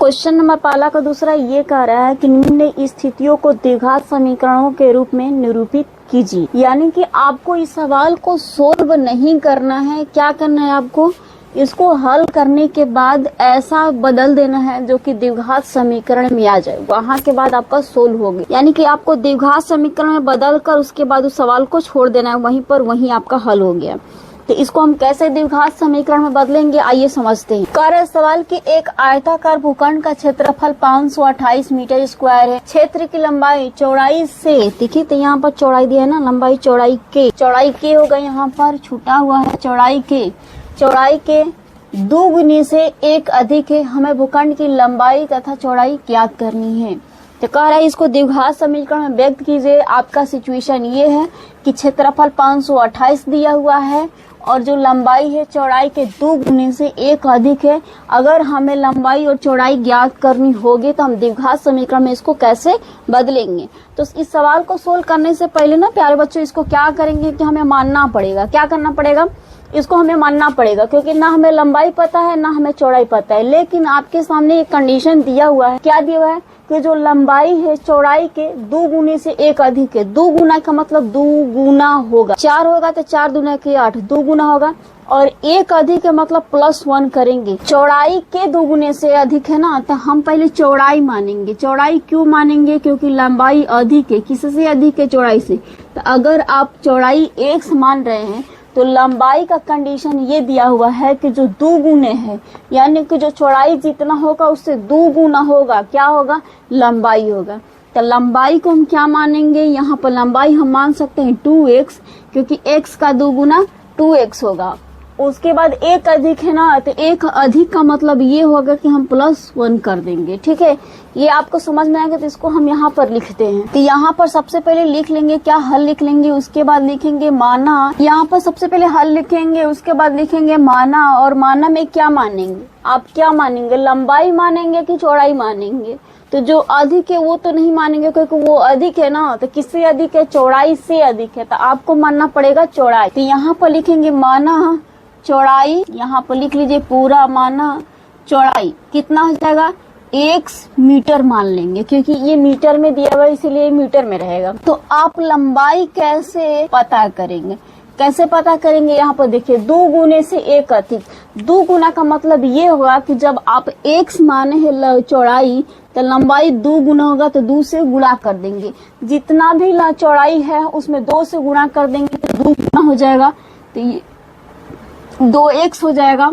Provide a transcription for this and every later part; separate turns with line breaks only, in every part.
Question number पहला का दूसरा ये कह रहा है कि निम्न स्थितियों को द्विघात समीकरणों के रूप में निरूपित कीजिए। यानी कि आपको इस सवाल को सोल्व नहीं करना है, क्या करना है आपको, इसको हल करने के बाद ऐसा बदल देना है जो कि द्विघात समीकरण में आ जाए, वहां के बाद आपका सोल्व हो गया। यानी कि आपको द्विघात समीकरण में बदल कर उसके बाद उस सवाल को छोड़ देना है, वहीं पर वहीं आपका हल हो गया। तो इसको हम कैसे द्विघात समीकरण में बदलेंगे, आइए समझते हैं। कार्य सवाल की एक आयताकार भूखंड का क्षेत्रफल 528 मीटर स्क्वायर है। क्षेत्र की लंबाई चौड़ाई से, देखिए तो यहाँ पर चौड़ाई दिया है ना, लंबाई चौड़ाई के होगा, यहाँ पर छूटा हुआ है चौड़ाई के दोगुने से एक अधिक है। हमें भूखंड की लंबाई तथा चौड़ाई ज्ञात करनी है। तो कह रहा है इसको द्विघात समीकरण में व्यक्त कीजिए। आपका सिचुएशन ये है कि क्षेत्रफल 528 दिया हुआ है और जो लंबाई है चौड़ाई के 2 गुने से 1 अधिक है। अगर हमें लंबाई और चौड़ाई ज्ञात करनी होगी तो हम द्विघात समीकरण में इसको कैसे बदलेंगे। तो इस सवाल को सोल्व करने से पहले ना प्यारे बच्चों, इसको क्या करेंगे कि हमें मानना पड़ेगा। क्या करना पड़ेगा, इसको हमें मानना पड़ेगा, क्योंकि ना हमें लंबाई पता है ना हमें चौड़ाई पता है। लेकिन आपके सामने एक कंडीशन दिया हुआ है, क्या दिया हुआ है कि जो लंबाई है चौड़ाई के 2 गुने से 1 अधिक है। 2 गुना का मतलब 2 गुना होगा, 4 होगा तो 4 दूना के 8, 2 गुना होगा। और 1 अधिक है मतलब +1 करेंगे। चौड़ाई के 2 गुने से अधिक है ना, तो हम पहले चौड़ाई मानेंगे। चौड़ाई क्यों मानेंगे, क्योंकि लंबाई अधिक है। किससे अधिक है, चौड़ाई से। तो अगर आप चौड़ाई 1 मान रहे हैं तो लंबाई का कंडीशन ये दिया हुआ है कि जो 2 गुने है, यानी कि जो चौड़ाई जितना होगा उससे 2 गुना होगा, क्या होगा, लंबाई होगा। तो लंबाई को हम क्या मानेंगे, यहाँ पर लंबाई हम मान सकते हैं 2x, क्योंकि x का 2 गुना 2x होगा। उसके बाद 1 अधिक है ना, तो 1 अधिक का मतलब ये होगा कि हम +1 कर देंगे। ठीक है, ये आपको समझ में आएगा। तो इसको हम यहाँ पर लिखते हैं। तो यहाँ पर सबसे पहले लिख लेंगे, क्या हल लिख लेंगे, उसके बाद लिखेंगे माना। यहाँ पर सबसे पहले हल लिखेंगे, उसके बाद लिखेंगे माना। और माना में क्या मानेंगे, आप क्या मानेंगे, लंबाई मानेंगे कि चौड़ाई मानेंगे। तो जो अधिक है वो तो नहीं मानेंगे, क्योंकि वो अधिक है ना। तो किससे अधिक है, चौड़ाई से अधिक है, तो आपको मानना पड़ेगा चौड़ाई। तो यहाँ पर लिखेंगे माना चौड़ाई, यहाँ पर लिख लीजिए पूरा माना चौड़ाई कितना हो जाएगा, 1 मीटर मान लेंगे, क्योंकि ये मीटर में दिया हुआ है इसीलिए मीटर में रहेगा। तो आप लंबाई कैसे पता करेंगे, कैसे पता करेंगे, यहाँ पर देखिए 2 गुने से 1 अधिक। 2 गुना का मतलब ये होगा कि जब आप 1 माने है चौड़ाई, तो लंबाई 2 गुना होगा, तो 2 से गुणा कर देंगे। जितना भी चौड़ाई है उसमें 2 से गुणा कर देंगे तो 2 गुना हो जाएगा, तो ये 2x हो जाएगा।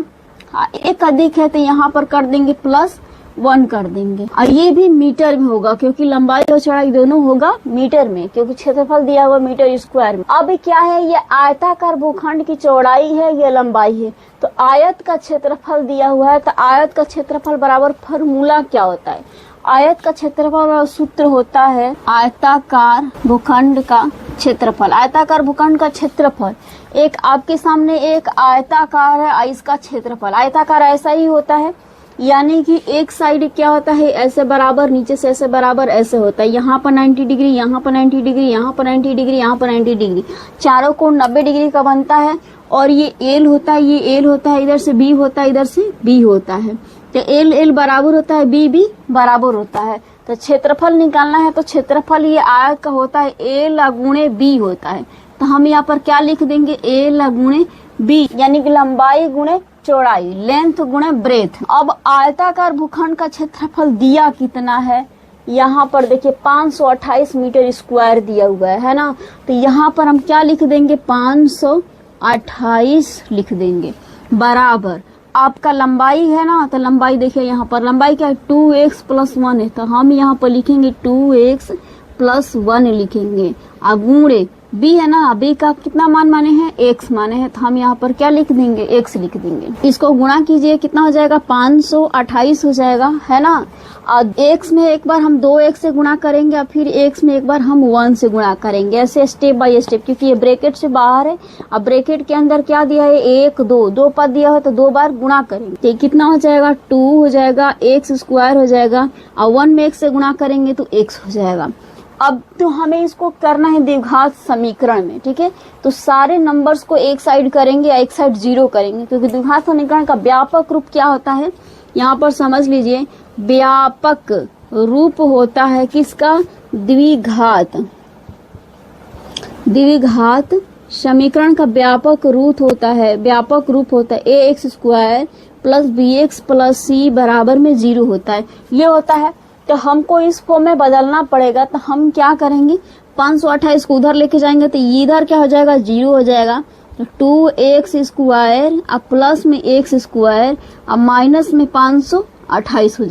1 अधिक है तो यहाँ पर कर देंगे +1 कर देंगे। और ये भी मीटर में होगा, क्योंकि लंबाई और चौड़ाई दोनों होगा मीटर में, क्योंकि क्षेत्रफल दिया हुआ मीटर स्क्वायर में। अब क्या है, ये आयताकार भूखंड की चौड़ाई है, ये लंबाई है। तो आयत का क्षेत्रफल दिया हुआ है, तो आयत का क्षेत्रफल बराबर फॉर्मूला क्या होता है, आयत का क्षेत्रफल सूत्र होता है आयताकार भूखंड का क्षेत्रफल। आयताकार भूखंड का क्षेत्रफल, एक आपके सामने एक आयताकार है, इसका क्षेत्रफल आयताकार ऐसा ही होता है, यानी कि एक साइड क्या होता है, ऐसे बराबर, नीचे से ऐसे बराबर ऐसे होता है। यहाँ पर 90 डिग्री, यहाँ पर 90 डिग्री, यहाँ पर 90 डिग्री, यहाँ पर 90 डिग्री, चारों कोण 90 डिग्री का बनता है। और ये एल होता है, ये एल होता है, इधर से बी होता है, इधर से बी होता है। तो एल एल बराबर होता है, बी बी बराबर होता है। तो क्षेत्रफल निकालना है तो क्षेत्रफल ये आयत का होता है, एल गुणे बी होता है। तो हम यहाँ पर क्या लिख देंगे, एल गुणे बी, यानी कि लंबाई गुणे चौड़ाई, लेंथ गुणे ब्रेथ। अब आयताकार भूखंड का क्षेत्रफल दिया कितना है, यहाँ पर देखिए 528 मीटर स्क्वायर दिया हुआ है ना। तो यहाँ पर हम क्या लिख देंगे, 528 लिख देंगे, बराबर आपका लंबाई है ना। तो लंबाई देखिए यहाँ पर लंबाई क्या है, 2x + 1 है, तो हम यहाँ पर लिखेंगे 2x + 1 लिखेंगे। अब गुणे बी है ना, बी का कितना मान माने हैं, x माने हैं, तो हम यहाँ पर क्या लिख देंगे, x लिख देंगे। इसको गुणा कीजिए, कितना हो जाएगा, 528 हो जाएगा, है ना। और x में एक बार हम 2x से गुणा करेंगे और फिर x में एक बार हम 1 से गुणा करेंगे, ऐसे स्टेप बाय स्टेप, क्योंकि ये ब्रैकेट से बाहर है। अब ब्रैकेट के अंदर क्या दिया है, 1 2 पद दिया है, तो 2 बार गुणा करेंगे। तो कितना हो जाएगा, 2 हो जाएगा, x² हो जाएगा, और 1 में x से गुणा करेंगे तो x हो जाएगा। अब तो हमें इसको करना है द्विघात समीकरण में, ठीक है। तो सारे नंबर्स को एक साइड करेंगे या एक साइड 0 करेंगे, क्योंकि द्विघात समीकरण का व्यापक रूप क्या होता है यहाँ पर समझ लीजिए व्यापक रूप होता है किसका, द्विघात। द्विघात समीकरण का व्यापक रूप होता है, व्यापक रूप होता है A x square plus B x plus C बराबर में 0 होता है, ये होता है। तो हमको इस फॉर्म में बदलना पड़ेगा, तो हम क्या करेंगे, 528 को उधर लेके जाएंगे तो इधर क्या हो जाएगा, 0 हो जाएगा। तो 2x स्क्वायर अब प्लस में x स्क्वायर अब माइनस में 528 हो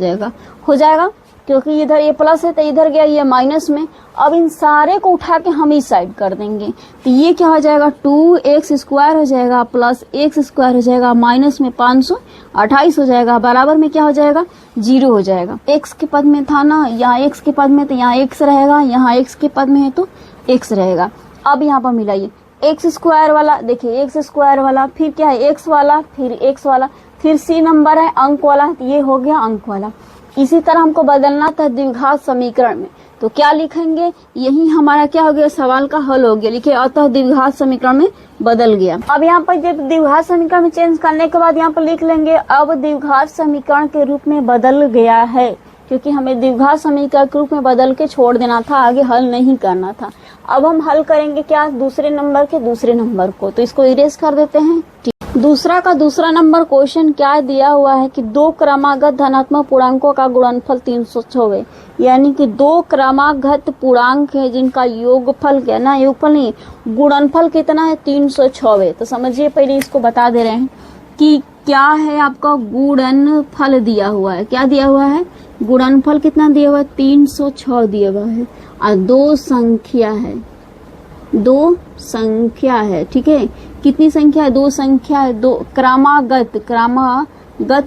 जाएगा क्योंकि इधर ये प्लस है तो इधर गया ये माइनस में। अब इन सारे को उठा के हम इस साइड कर देंगे तो ये क्या हो जाएगा, 2x स्क्वायर हो जाएगा प्लस x स्क्वायर हो जाएगा माइनस में 528 हो जाएगा, बराबर में क्या हो जाएगा, 0 हो जाएगा। x के पद में था ना, यहाँ x के पद में तो यहाँ x रहेगा, यहाँ x के पद में है तो x रहेगा। अब यहाँ पर मिलाइए एक्स स्क्वायर वाला, देखिए एक्स स्क्वायर वाला, फिर क्या है एक्स वाला, फिर एक्स वाला, फिर सी नंबर है अंक वाला, तो ये हो गया अंक वाला। इसी तरह हमको बदलना था द्विघात समीकरण में, तो क्या लिखेंगे, यही हमारा क्या हो गया, सवाल का हल हो गया। लिखे अतः द्विघात समीकरण में बदल गया। अब यहाँ पर जब द्विघात समीकरण में चेंज करने के बाद यहाँ पर लिख लेंगे अब द्विघात समीकरण के रूप में बदल गया है, क्योंकि हमें द्विघात समीकरण के रूप में बदल के छोड़ देना था, आगे हल नहीं करना था। अब हम हल करेंगे क्या, दूसरे नंबर के दूसरे नंबर को, तो इसको इरेज कर देते हैं। दूसरा का दूसरा नंबर क्वेश्चन क्या दिया हुआ है कि दो क्रमागत धनात्मक पूर्णांकों का गुणनफल 306 है, यानी कि दो क्रमागत पूर्णांक है जिनका योगफल क्या ना, योगफल नहीं गुणनफल कितना है, 306 है। तो समझिए पहले इसको बता दे रहे हैं कि क्या है, आपका गुणनफल दिया हुआ है, क्या दिया हुआ है, गुणनफल कितना दिया हुआ है, 306 दिया हुआ है और दो संख्या है, दो संख्या है, ठीक है, कितनी संख्या है, दो संख्या है, दो क्रमागत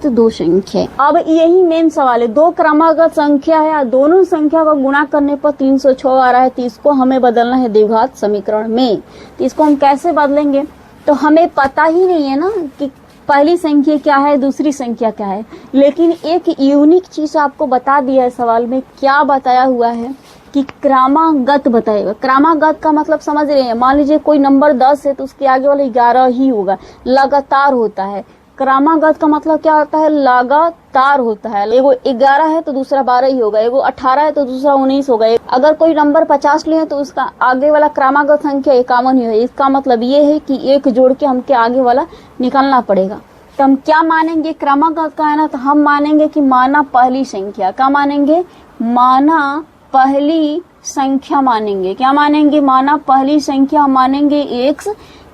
दो संख्या है। अब यही मेन सवाल है, दो क्रमागत संख्या है और दोनों संख्या को गुणा करने पर 306 आ रहा है, तो इसको हमें बदलना है द्विघात समीकरण में। तो इसको हम कैसे बदलेंगे, तो हमें पता ही नहीं है ना कि पहली संख्या क्या है, दूसरी संख्या क्या है, लेकिन एक यूनिक चीज आपको बता दिया है सवाल में। क्या बताया हुआ है कि क्रमागत बताएगा। क्रमागत का मतलब समझ रहे हैं, मान लीजिए कोई नंबर 10 है तो उसके आगे वाला 11 ही होगा, लगातार होता है। क्रमागत का मतलब क्या होता है, लगातार होता है। एगो 11 है तो दूसरा 12 ही होगा, एगो 18 है तो दूसरा 19 होगा। अगर कोई नंबर 50 लिए तो उसका आगे वाला क्रमागत संख्या 51 ही है। इसका मतलब ये है कि एक जोड़ के हमके आगे वाला निकालना पड़ेगा। तो हम क्या मानेंगे, क्रमागत का है ना, तो हम मानेंगे कि माना पहली संख्या, क्या मानेंगे, माना पहली संख्या मानेंगे। क्या मानेंगे, माना पहली संख्या मानेंगे x,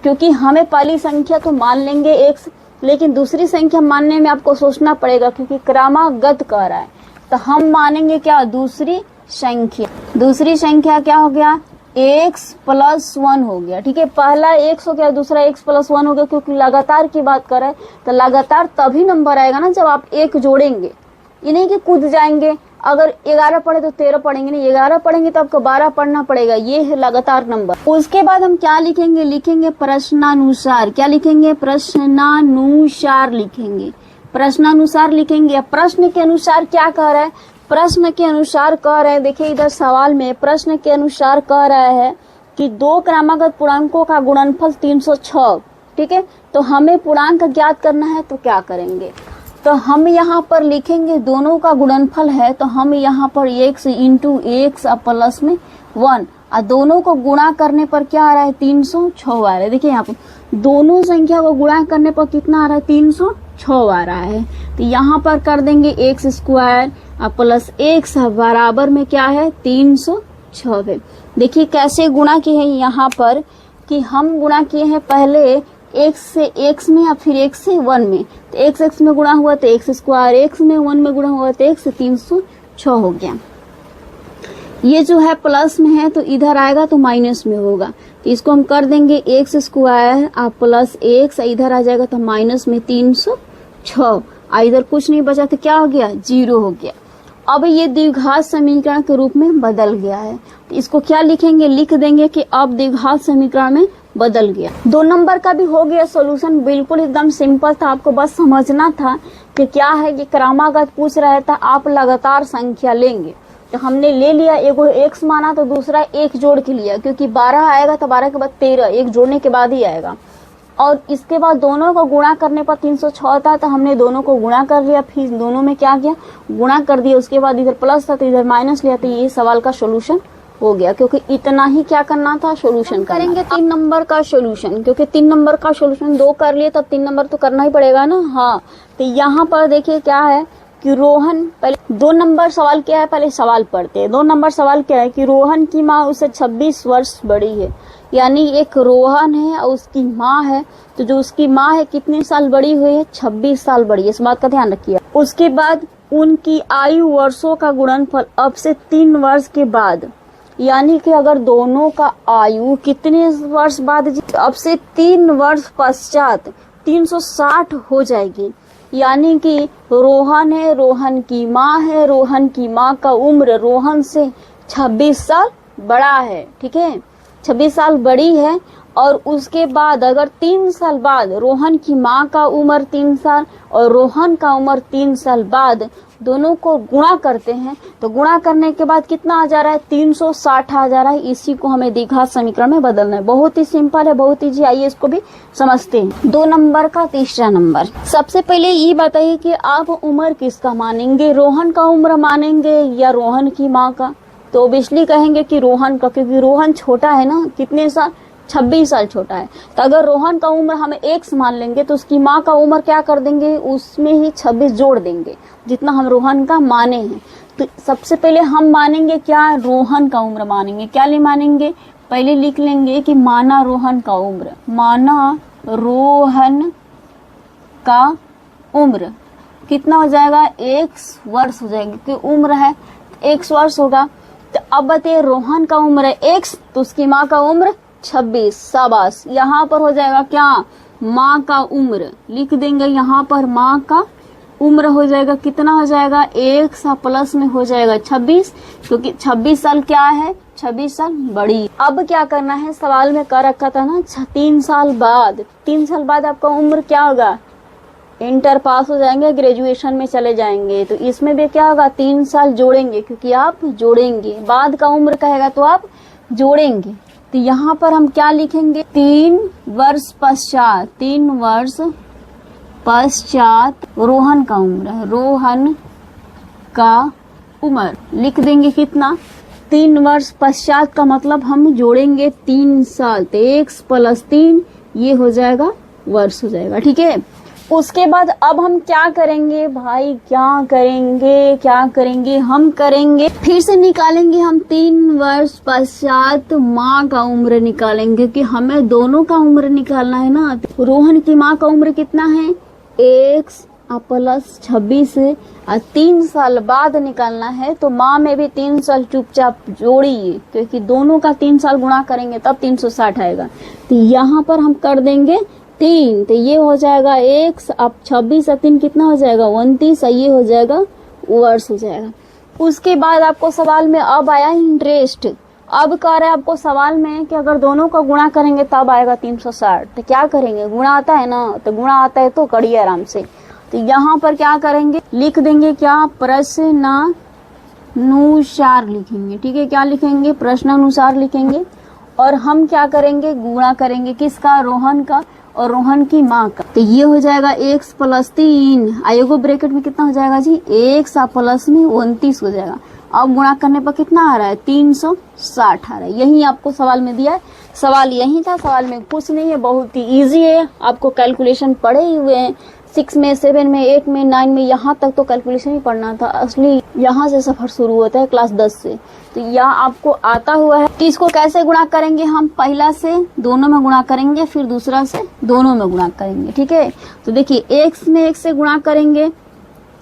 क्योंकि हमें पहली संख्या तो मान लेंगे x, लेकिन दूसरी संख्या मानने में आपको सोचना पड़ेगा क्योंकि क्रमागत कह रहा है। तो हम मानेंगे क्या, दूसरी संख्या। दूसरी संख्या क्या हो गया, x प्लस 1 हो गया, ठीक है। पहला x हो गया, दूसरा x प्लस 1 हो गया, क्योंकि लगातार की बात कर रहे हैं तो लगातार तभी नंबर आएगा ना जब आप एक जोड़ेंगे, ये नहीं कि कूद जाएंगे। अगर 11 पढ़े तो 13 पढ़ेंगे नहीं, 11 पढ़ेंगे तो आपको 12 पढ़ना पड़ेगा, ये है लगातार नंबर। उसके बाद हम क्या लिखेंगे, लिखेंगे प्रश्नानुसार। क्या लिखेंगे, प्रश्नानुसार लिखेंगे, प्रश्नानुसार लिखेंगे। प्रश्न के अनुसार क्या कह रहा है, प्रश्न के अनुसार कह रहे हैं, देखिए इधर सवाल में प्रश्न के अनुसार कह रहा है कि दो क्रमागत पूर्णांकों का गुणनफल 306, ठीक है। तो हमें पूर्णांक ज्ञात करना है, तो क्या करेंगे, तो हम यहाँ पर लिखेंगे दोनों का गुणनफल है, तो हम यहाँ पर x इंटू एक्स प्लस में 1 और दोनों को गुणा करने पर क्या आ रहा है, 306 आ रहा है। देखिए यहाँ पर दोनों संख्या को गुणा करने पर कितना आ रहा है, 306 आ रहा है। तो यहाँ पर कर देंगे एक्स स्क्वायर प्लस एक्स बराबर में क्या है, 306 है। देखिए कैसे गुणा किए हैं यहाँ पर कि हम गुणा किए हैं पहले x से x में या फिर x से 1 में, तो x में गुणा हुआ तो x स्क्वायर, x में 1 में गुणा हुआ तो x 306 हो गया। ये जो है प्लस में है तो इधर आएगा तो माइनस में होगा, तो इसको हम कर देंगे x स्क्वायर प्लस x, इधर आ जाएगा तो माइनस में 306, इधर कुछ नहीं बचा तो क्या हो गया, 0 हो गया। अब ये द्विघात समीकरण के रूप में बदल गया है, तो इसको क्या लिखेंगे, लिख देंगे कि अब द्विघात समीकरण में बदल गया। 2 नंबर का भी हो गया सॉल्यूशन, बिल्कुल एकदम सिंपल था, आपको बस समझना था कि क्या है कि क्रमागत पूछ रहा था, आप लगातार संख्या लेंगे, तो हमने ले लिया। एगो x माना तो दूसरा एक जोड़ के लिया, क्योंकि 12 आएगा तो 12 के बाद 13, एक जोड़ने के बाद ही आएगा। और इसके बाद दोनों को गुणा करने पर 306 था, तो हमने दोनों को गुणा कर लिया, फिर दोनों में क्या किया, गुणा कर दिया। उसके बाद इधर प्लस था तो इधर माइनस लिया, तो ये सवाल का सोल्यूशन हो गया, क्योंकि इतना ही क्या करना था, सोल्यूशन करेंगे 3 नंबर का सोल्यूशन, क्योंकि 3 नंबर का सोल्यूशन 2 कर लिए तब 3 नंबर तो करना ही पड़ेगा ना। हाँ, तो यहाँ पर देखिए क्या है कि रोहन, पहले 2 नंबर सवाल क्या है, पहले सवाल पढ़ते हैं। 2 नंबर सवाल क्या है कि रोहन की माँ उससे 26 वर्ष बड़ी है, यानी एक रोहन है और उसकी माँ है, तो जो उसकी माँ है कितने साल बड़ी हुई है, 26 साल बड़ी है, इस बात का ध्यान रखिए। उसके बाद उनकी आयु वर्षों का गुणनफल अब से 3 वर्ष के बाद, यानी कि अगर दोनों का आयु कितने वर्ष बाद, अब से 3 वर्ष पश्चात 360 हो जाएगी, यानी कि रोहन है, रोहन की माँ है, रोहन की माँ का उम्र रोहन से 26 साल बड़ा है, ठीक है, 26 साल बड़ी है। और उसके बाद अगर 3 साल बाद रोहन की माँ का उम्र 3 साल और रोहन का उम्र 3 साल बाद दोनों को गुणा करते हैं, तो गुणा करने के बाद कितना आ जा रहा है, 360 आ जा रहा है। इसी को हमें द्विघात समीकरण में बदलना है। बहुत ही सिंपल है, बहुत ही, आइए इसको भी समझते हैं। 2 नंबर का तीसरा नंबर, सबसे पहले ये बताइए कि आप उम्र किसका मानेंगे, रोहन का उम्र मानेंगे या रोहन की माँ का। तो ऑब्वियसली कहेंगे कि रोहन का, क्योंकि रोहन छोटा है ना, कितने साल, 26 साल छोटा है। तो अगर रोहन का उम्र हमें x मान लेंगे तो उसकी माँ का उम्र क्या कर देंगे, उसमें ही 26 जोड़ देंगे जितना हम रोहन का माने हैं। तो सबसे पहले हम मानेंगे क्या, रोहन का उम्र मानेंगे। क्या ले मानेंगे, पहले लिख लेंगे कि माना रोहन का उम्र, माना रोहन का उम्र कितना हो जाएगा, x वर्ष हो जाएगा, क्योंकि उम्र है x वर्ष होगा। तो अब बताइए रोहन का उम्र है x, तो उसकी माँ का उम्र 26, शाबाश। यहाँ पर हो जाएगा क्या, माँ का उम्र लिख देंगे, यहाँ पर माँ का उम्र हो जाएगा, कितना हो जाएगा, 1 प्लस में हो जाएगा 26, क्योंकि 26 साल क्या है, 26 साल बड़ी। अब क्या करना है, सवाल में कर रखा था ना 3 साल बाद, 3 साल बाद आपका उम्र क्या होगा, इंटर पास हो जाएंगे, ग्रेजुएशन में चले जाएंगे। तो इसमें भी क्या होगा, 3 साल जोड़ेंगे, क्योंकि आप जोड़ेंगे, बाद का उम्र कहेगा तो आप जोड़ेंगे। तो यहाँ पर हम क्या लिखेंगे, 3 वर्ष पश्चात, 3 वर्ष पश्चात रोहन का उम्र है, रोहन का उम्र लिख देंगे कितना, 3 वर्ष पश्चात का मतलब हम जोड़ेंगे 3 साल, तो 1 प्लस 3 ये हो जाएगा वर्ष हो जाएगा, ठीक है। उसके बाद अब हम क्या करेंगे भाई, क्या करेंगे, हम करेंगे फिर से निकालेंगे हम 3 वर्ष पश्चात माँ का उम्र निकालेंगे, कि हमें दोनों का उम्र निकालना है ना। रोहन की माँ का उम्र कितना है, 1 प्लस 26, 3 साल बाद निकालना है, तो माँ में भी 3 साल चुपचाप जोड़िए, क्योंकि दोनों का 3 साल गुणा करेंगे तब 360 आएगा। तो यहाँ पर हम कर देंगे 3, तो ये हो जाएगा 1, अब 26 और 3 कितना हो जाएगा, 29, ये हो जाएगा वर्ष हो जाएगा। उसके बाद आपको सवाल में अब आया इंटरेस्ट। अब कह रहा है आपको सवाल में कि अगर दोनों का गुणा करेंगे तब आएगा 360, तो क्या करेंगे, गुणा आता है ना, तो गुणा आता है तो करिए आराम से। तो यहाँ पर क्या करेंगे, लिख देंगे क्या, प्रश्नानुसार लिखेंगे, ठीक है। क्या लिखेंगे, प्रश्नानुसार लिखेंगे। और हम क्या करेंगे, गुणा करेंगे किसका, रोहन का और रोहन की माँ का। तो ये हो जाएगा 1 प्लस 3, आएगो ब्रैकेट में कितना हो जाएगा जी, 1 प्लस में 29 हो जाएगा। अब गुणा करने पर कितना आ रहा है, 360 आ रहा है। यही आपको सवाल में दिया है, सवाल यही था, सवाल में कुछ नहीं है, बहुत ही इजी है। आपको कैलकुलेशन पढ़े ही हुए हैं, 6 में, 7 में, 8 में, 9 में, यहाँ तक तो कैलकुलेशन ही पढ़ना था। असली यहाँ से सफर शुरू होता है क्लास 10 से, तो यह आपको आता हुआ है। तो इसको कैसे गुणा करेंगे, हम पहला से दोनों में गुणा करेंगे, फिर दूसरा से दोनों में गुणा करेंगे, ठीक है। तो देखिए x में x से गुणा करेंगे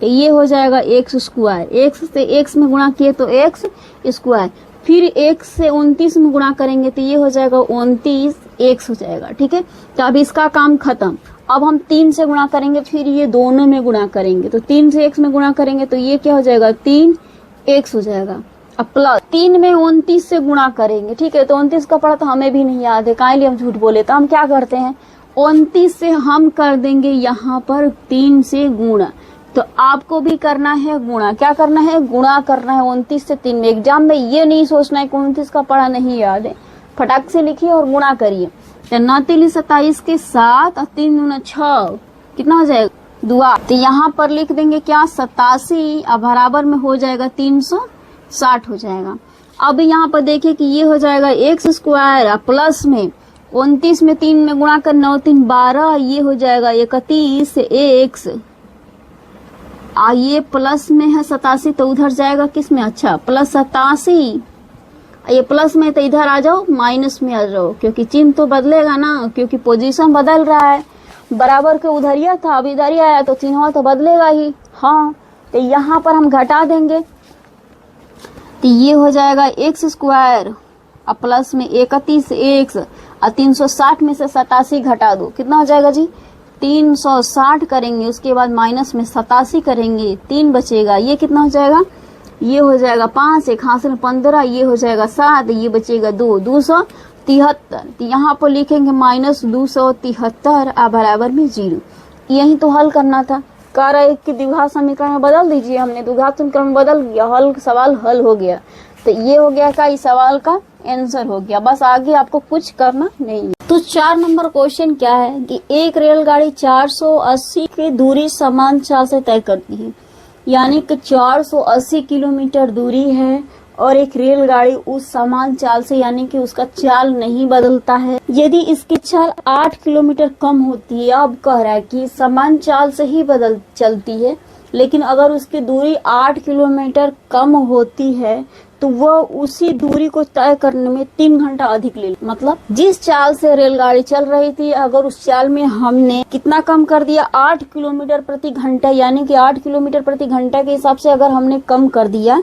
तो ये हो जाएगा x स्क्वायर, x से x में गुणा किए तो x स्क्वायर, फिर x से 29 में गुणा करेंगे तो ये हो जाएगा 29x हो जाएगा, ठीक है। तो अब इसका काम खत्म। अब हम 3 से गुणा करेंगे, फिर ये दोनों में गुणा करेंगे, तो 3 से x में गुणा करेंगे तो ये क्या हो जाएगा, 3x हो जाएगा। अब प्लस 3 में 29 से गुणा करेंगे, ठीक है। तो 29 का पढ़ा तो हमें भी नहीं याद है, काहे लिए हम झूठ बोले। तो हम क्या करते हैं, 29 से हम कर देंगे यहाँ पर 3 से गुणा। तो आपको भी करना है गुणा, क्या करना है, गुणा करना है 29 से 3 में। एग्जाम में ये नहीं सोचना है कि 29 का पढ़ा नहीं याद है, फटाक से लिखिए और गुणा करिए। तो 9 तिली 27 के 7 और 3 दूना 6 कितना हो जाएगा दुआ। तो यहाँ पर लिख देंगे क्या 87 और बराबर में हो जाएगा 360 हो जाएगा। अब यहाँ पर देखिए कि ये हो जाएगा एक्स स्क्वायर प्लस में 29 में 3 में गुणा कर 9 3 12, ये हो जाएगा 31 एक्स। ये प्लस में है 87 तो उधर जाएगा किस में, अच्छा प्लस 87, ये प्लस में तो इधर आ जाओ माइनस में आ जाओ, क्योंकि चिन्ह तो बदलेगा ना, क्योंकि पोजीशन बदल रहा है। बराबर के उधरिया था अब इधर ही आया तो चिन्ह तो बदलेगा ही। हाँ तो यहाँ पर हम घटा देंगे तो ये हो जाएगा एक्स स्क्वायर और प्लस में 31 एक्स और 360 में से 87 घटा दो, कितना हो जाएगा जी 360 करेंगे, उसके बाद माइनस में 87 करेंगे, 3 बचेगा, ये कितना हो जाएगा, ये हो जाएगा 5, एक हासिल 15, ये हो जाएगा 7, ये बचेगा 2, 273। तो यहाँ पर लिखेंगे माइनस 273 बराबर में 0। यही तो हल करना था। कह रहा है कि द्विघात समीकरण में बदल दीजिए, हमने द्विघात समीकरण में बदल दिया, सवाल हल हो गया। तो ये हो गया का इस सवाल का आंसर हो गया, बस आगे आपको कुछ करना नहीं है। तो 4 नंबर क्वेश्चन क्या है कि एक रेलगाड़ी 480 की दूरी समान चाल से तय करती है, यानी कि 480 किलोमीटर दूरी है और एक रेलगाड़ी उस समान चाल से, यानी कि उसका चाल नहीं बदलता है, यदि इसकी चाल 8 किलोमीटर कम होती है। अब कह रहा है कि समान चाल से ही चलती है, लेकिन अगर उसकी दूरी 8 किलोमीटर कम होती है तो वह उसी दूरी को तय करने में 3 घंटा अधिक ले, मतलब जिस चाल से रेलगाड़ी चल रही थी अगर उस चाल में हमने कितना कम कर दिया 8 किलोमीटर प्रति घंटा, यानी कि 8 किलोमीटर प्रति घंटा के हिसाब से अगर हमने कम कर दिया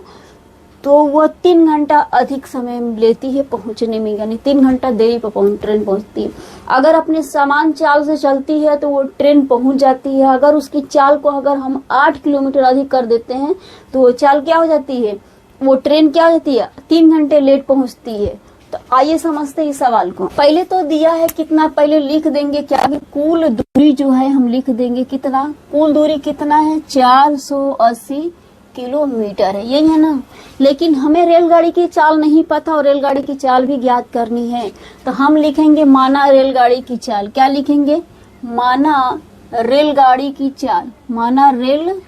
तो वह 3 घंटा अधिक समय लेती है पहुंचने में, यानी 3 घंटा देरी पर ट्रेन पहुंचती है। अगर अपने समान चाल से चलती है तो वो ट्रेन पहुंच जाती है। अगर उसकी चाल को अगर हम 8 किलोमीटर अधिक कर देते हैं तो वो चाल क्या हो जाती है, वो ट्रेन क्या हो जाती है 3 घंटे लेट पहुंचती है। तो आइए समझते हैं इस सवाल को। पहले तो दिया है कितना, पहले लिख देंगे क्या कि कुल दूरी जो है हम लिख देंगे कितना, कुल दूरी कितना है 480 किलोमीटर है, यही है ना। लेकिन हमें रेलगाड़ी की चाल नहीं पता और रेलगाड़ी की चाल भी ज्ञात करनी है, तो हम लिखेंगे माना रेलगाड़ी की चाल। क्या लिखेंगे, माना रेलगाड़ी की चाल, माना रेल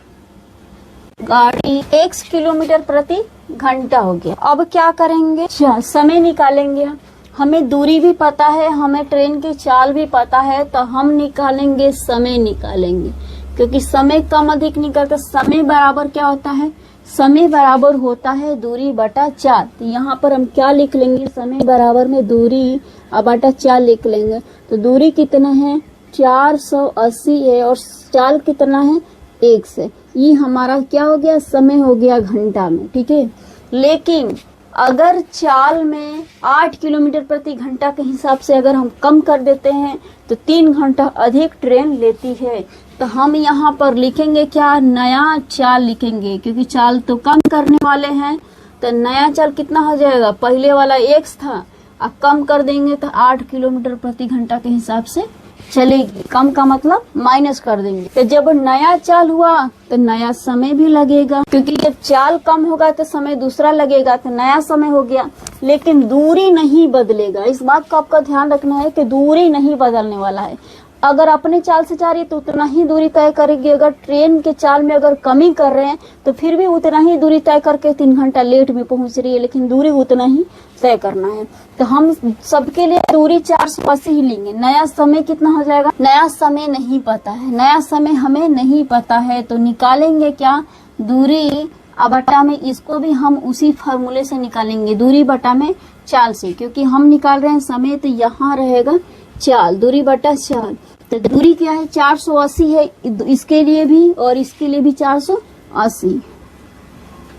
गाड़ी x किलोमीटर प्रति घंटा हो गया। अब क्या करेंगे, समय निकालेंगे। हमें दूरी भी पता है, हमें ट्रेन की चाल भी पता है, तो हम निकालेंगे समय निकालेंगे, क्योंकि समय कम अधिक निकलता। समय बराबर क्या होता है, समय बराबर होता है दूरी बटा चाल। तो यहाँ पर हम क्या लिख लेंगे, समय बराबर में दूरी बटा चाल लिख लेंगे। तो दूरी कितना है 480 है और चाल कितना है 1 से, ये हमारा क्या हो गया, समय हो गया घंटा में, ठीक है। लेकिन अगर चाल में 8 किलोमीटर प्रति घंटा के हिसाब से अगर हम कम कर देते हैं तो 3 घंटा अधिक ट्रेन लेती है। तो हम यहाँ पर लिखेंगे क्या, नया चाल लिखेंगे, क्योंकि चाल तो कम करने वाले हैं। तो नया चाल कितना हो जाएगा, पहले वाला x था, अब कम कर देंगे तो 8 किलोमीटर प्रति घंटा के हिसाब से चलेगी। कम का मतलब माइनस कर देंगे। तो जब नया चाल हुआ तो नया समय भी लगेगा, क्योंकि जब चाल कम होगा तो समय दूसरा लगेगा, तो नया समय हो गया। लेकिन दूरी नहीं बदलेगा, इस बात का आपका ध्यान रखना है कि दूरी नहीं बदलने वाला है। अगर अपने चाल से जा रही है तो उतना ही दूरी तय करेगी। अगर ट्रेन के चाल में अगर कमी कर रहे हैं तो फिर भी उतना ही दूरी तय करके 3 घंटा लेट में पहुंच रही है, लेकिन दूरी उतना ही तय करना है। तो हम सबके लिए दूरी 480 ही लेंगे। नया समय कितना हो जाएगा, नया समय नहीं पता है, नया समय हमें नहीं पता है, तो निकालेंगे क्या, दूरी बटा में, इसको भी हम उसी फार्मूले से निकालेंगे, दूरी बटा में चाल से, क्योंकि हम निकाल रहे हैं समय, तो यहाँ रहेगा चाल, दूरी बटा चाल। तो दूरी क्या है 480 है, इसके लिए भी और इसके लिए भी 480।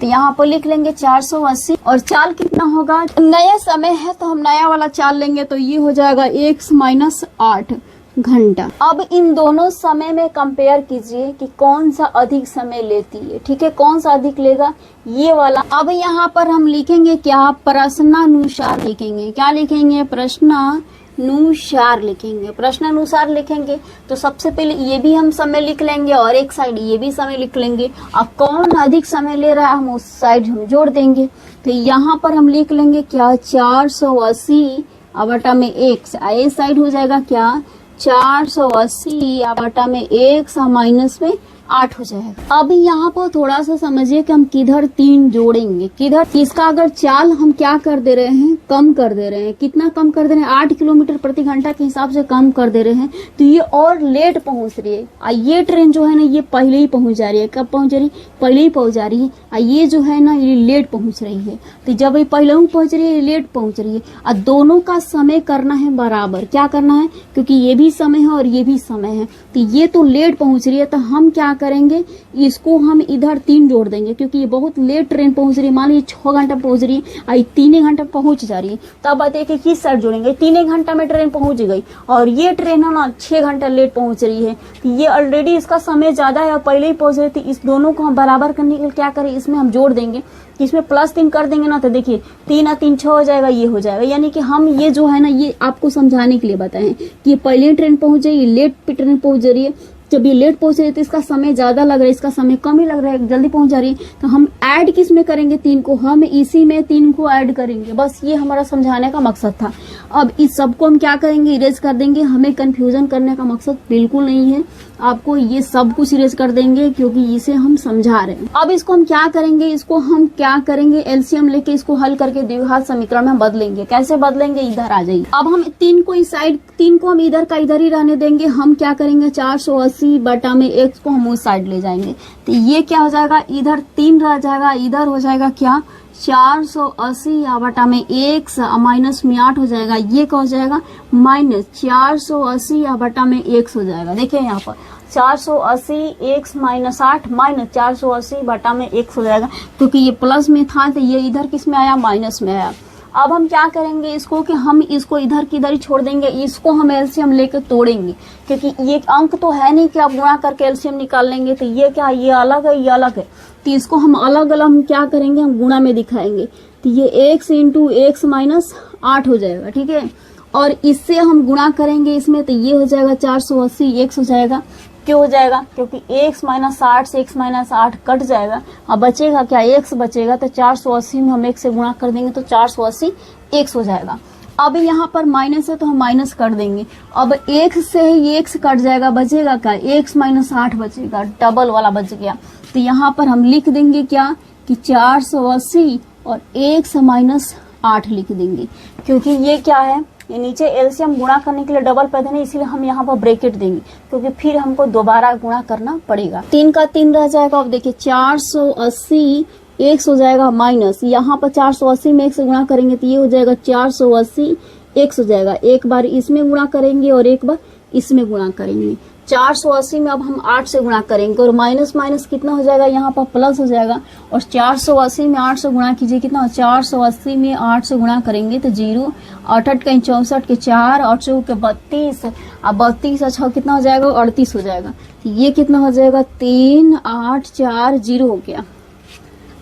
तो यहाँ पर लिख लेंगे 480 और चाल कितना होगा, नया समय है तो हम नया वाला चाल लेंगे, तो ये हो जाएगा x माइनस 8 घंटा। अब इन दोनों समय में कंपेयर कीजिए कि कौन सा अधिक समय लेती है, ठीक है, कौन सा अधिक लेगा, ये वाला। अब यहाँ पर हम लिखेंगे क्या, प्रश्नानुसार लिखेंगे। क्या लिखेंगे, प्रश्नानुसार लिखेंगे। प्रश्नानुसार लिखेंगे तो सबसे पहले ये भी हम समय लिख लेंगे और एक साइड ये भी समय लिख लेंगे। अब कौन अधिक समय ले रहा है हम उस साइड हम जोड़ देंगे। तो यहाँ पर हम लिख लेंगे क्या, 480 बटा में x, इस साइड हो जाएगा क्या 480 बटा में x माइनस में 8 हो जाएगा। अब यहाँ पर थोड़ा सा समझिए कि हम किधर 3 जोड़ेंगे, किधर इसका अगर चाल हम क्या कर दे रहे हैं, कम कर दे रहे हैं। कितना कम कर दे रहे हैं, 8 किलोमीटर प्रति घंटा के हिसाब से कम कर दे रहे हैं, तो ये और लेट पहुंच रही है। ये ट्रेन जो है ना ये पहले ही पहुंच जा रही है। कब पहुंच रही है, पहले ही पहुंच जा रही है। ये जो है ना ये लेट पहुंच रही है। तो जब ये पहले पहुंच रही है, लेट पहुंच रही है, और दोनों का समय करना है बराबर। क्या करना है, क्योंकि ये भी समय है और ये भी समय है, तो ये तो लेट पहुंच रही है, तो हम क्या करेंगे, इसको हम इधर 3 जोड़ देंगे, क्योंकि ये बहुत लेट ट्रेन पहुंच रही है। मान लीजिए 6 घंटा पहुंच रही है और 3 घंटा पहुंच जा रही है, तब बताइए कि किस साइड जोड़ेंगे। 3 घंटा में ट्रेन पहुंच गई और ये ट्रेन है ना 6 घंटा लेट पहुंच रही है, तो ये ऑलरेडी इसका समय ज्यादा है और पहले ही पहुंच रही थी। इस दोनों को हम बराबर करने के लिए क्या करें, इसमें हम जोड़ देंगे। इसमें +3 कर देंगे ना, तो देखिए 3 और 3 6 हो जाएगा, ये हो जाएगा। यानी कि हम ये जो है ना ये आपको समझाने के लिए बताएं कि पहले ट्रेन पहुंच जाए, ये लेट ट्रेन पहुंच जा रही है। जब ये लेट पहुंच रही है तो इसका समय ज्यादा लग रहा है, इसका समय कम ही लग रहा है, जल्दी पहुंच जा रही है। तो हम ऐड किस में करेंगे, 3 को, हम इसी में 3 को ऐड करेंगे। बस ये हमारा समझाने का मकसद था। अब इस सबको हम क्या करेंगे, इरेज कर देंगे। हमें कंफ्यूजन करने का मकसद बिल्कुल नहीं है, आपको ये सब कुछ इरेज कर देंगे क्योंकि इसे हम समझा रहे हैं। अब इसको हम क्या करेंगे, इसको हम क्या करेंगे, एलसीएम लेके इसको हल करके द्विघात समीकरण में बदलेंगे। कैसे बदलेंगे, इधर आ जाइए। अब हम 3 को इस साइड, 3 को हम इधर का इधर ही रहने देंगे। हम क्या करेंगे, 480 बटा में x को हम उस साइड ले जाएंगे, तो ये क्या हो जाएगा, इधर 3 रह जाएगा, इधर हो जाएगा क्या 480 बटा में x माइनस में 8 हो जाएगा। ये क्या हो जाएगा, माइनस 480 बटा में x हो जाएगा। देखिए यहाँ पर 480 x माइनस 8 माइनस 480 बटा में x हो जाएगा, क्योंकि ये प्लस में था तो ये इधर किस में आया, माइनस में आया। अब हम क्या करेंगे इसको, कि हम इसको इधर की इधर ही छोड़ देंगे। इसको हम एलसीएम लेकर तोड़ेंगे, क्योंकि ये अंक तो है नहीं कि आप गुणा करके एलसीएम निकाल लेंगे। तो ये क्या, ये अलग है, ये अलग है, तो इसको हम अलग अलग हम क्या करेंगे, हम गुणा में दिखाएंगे। तो ये x इंटू x माइनस 8 हो जाएगा, ठीक है। और इससे हम गुणा करेंगे इसमें, तो ये हो जाएगा 480 x हो जाएगा। क्यों हो जाएगा, क्योंकि x माइनस 8 से x माइनस 8 कट जाएगा। अब बचेगा क्या, x बचेगा, तो 480 में हम x से गुणा कर देंगे तो 480 x हो जाएगा। अब यहाँ पर माइनस है तो हम माइनस कर देंगे। अब x से ये x कट जाएगा, बचेगा क्या, x माइनस 8 बचेगा, डबल वाला बच गया। तो यहाँ पर हम लिख देंगे क्या कि 480 और x माइनस 8 लिख देंगे, क्योंकि ये क्या है, ये नीचे एलसीएम गुणा करने के लिए डबल पैदा नहीं, इसलिए हम यहाँ पर ब्रैकेट देंगे, क्योंकि फिर हमको दोबारा गुणा करना पड़ेगा। 3 का 3 रह जाएगा। अब देखिए 480 x हो जाएगा माइनस, यहाँ पर 480 में 1 से गुणा करेंगे तो ये हो जाएगा 480 x हो जाएगा। एक बार इसमें गुणा करेंगे और एक बार इसमें गुणा करेंगे। 480 में अब हम 8 से गुणा करेंगे और माइनस माइनस कितना हो जाएगा, यहाँ पर प्लस हो जाएगा। और 480 में 8 से गुणा कीजिए, कितना, 480 में 8 से गुणा करेंगे तो 0, 8 8 कहीं 64 के 4, 8 4 के 32, अब 32 और 6 कितना हो जाएगा, 38 हो जाएगा। तो ये कितना हो जाएगा, 3 8 4 0 हो गया,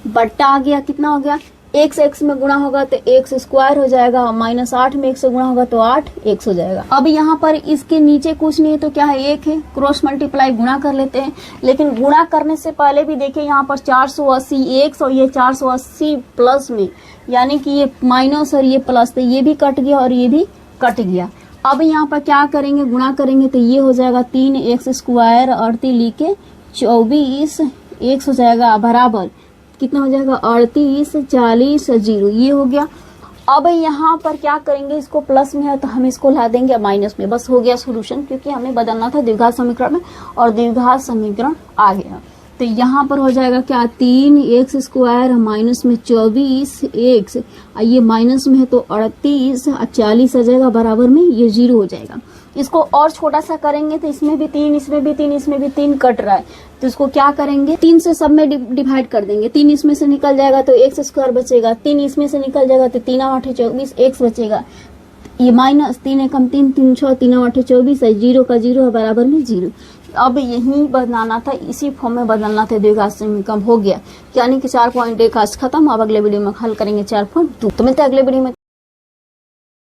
बट्टा आ गया, कितना हो गया, x में गुणा होगा तो x स्क्वायर हो जाएगा, माइनस 8 में 1 से गुणा होगा तो 8x हो जाएगा। अब यहाँ पर इसके नीचे कुछ नहीं है तो क्या है, 1 है, क्रॉस मल्टीप्लाई गुणा कर लेते हैं। लेकिन गुणा करने से पहले भी देखिए यहाँ पर 480 x और ये 480 प्लस में, यानी कि ये माइनस और ये प्लस, तो ये भी कट गया और ये भी कट गया। अब यहाँ पर क्या करेंगे, गुणा करेंगे तो ये हो जाएगा 3x स्क्वायर, 38 लिखे 24x हो जाएगा, बराबर कितना हो जाएगा, 38 40 0, ये हो गया। अब यहाँ पर क्या करेंगे, इसको प्लस में है तो हम इसको ला देंगे माइनस में, बस हो गया सोल्यूशन, क्योंकि हमें बदलना था द्विघात समीकरण में और द्विघात समीकरण आ गया। तो यहाँ पर हो जाएगा क्या, 3x स्क्वायर माइनस में 24x, ये माइनस में है तो 38 40 आ जाएगा, बराबर में ये 0 हो जाएगा। इसको और छोटा सा करेंगे तो इसमें भी 3, इसमें भी 3, इसमें भी 3 कट रहा है, तो इसको क्या करेंगे, 3 से सब में डिवाइड कर देंगे। 3 इसमें से निकल जाएगा तो x स्क्वायर बचेगा, 3 इसमें से निकल जाएगा तो 3 8 24 x बचेगा। ये माइनस 3 कम 3 3 6 3 8 24 है, 0 का 0 है, बराबर में 0। अब यही बनाना था, इसी फॉर्म में बदलना था, द्विघात समीकरण हो गया, यानी कि 4.1 आज खत्म। अब अगले वीडियो में हल करेंगे 4.2। तो मिलते हैं अगले वीडियो में।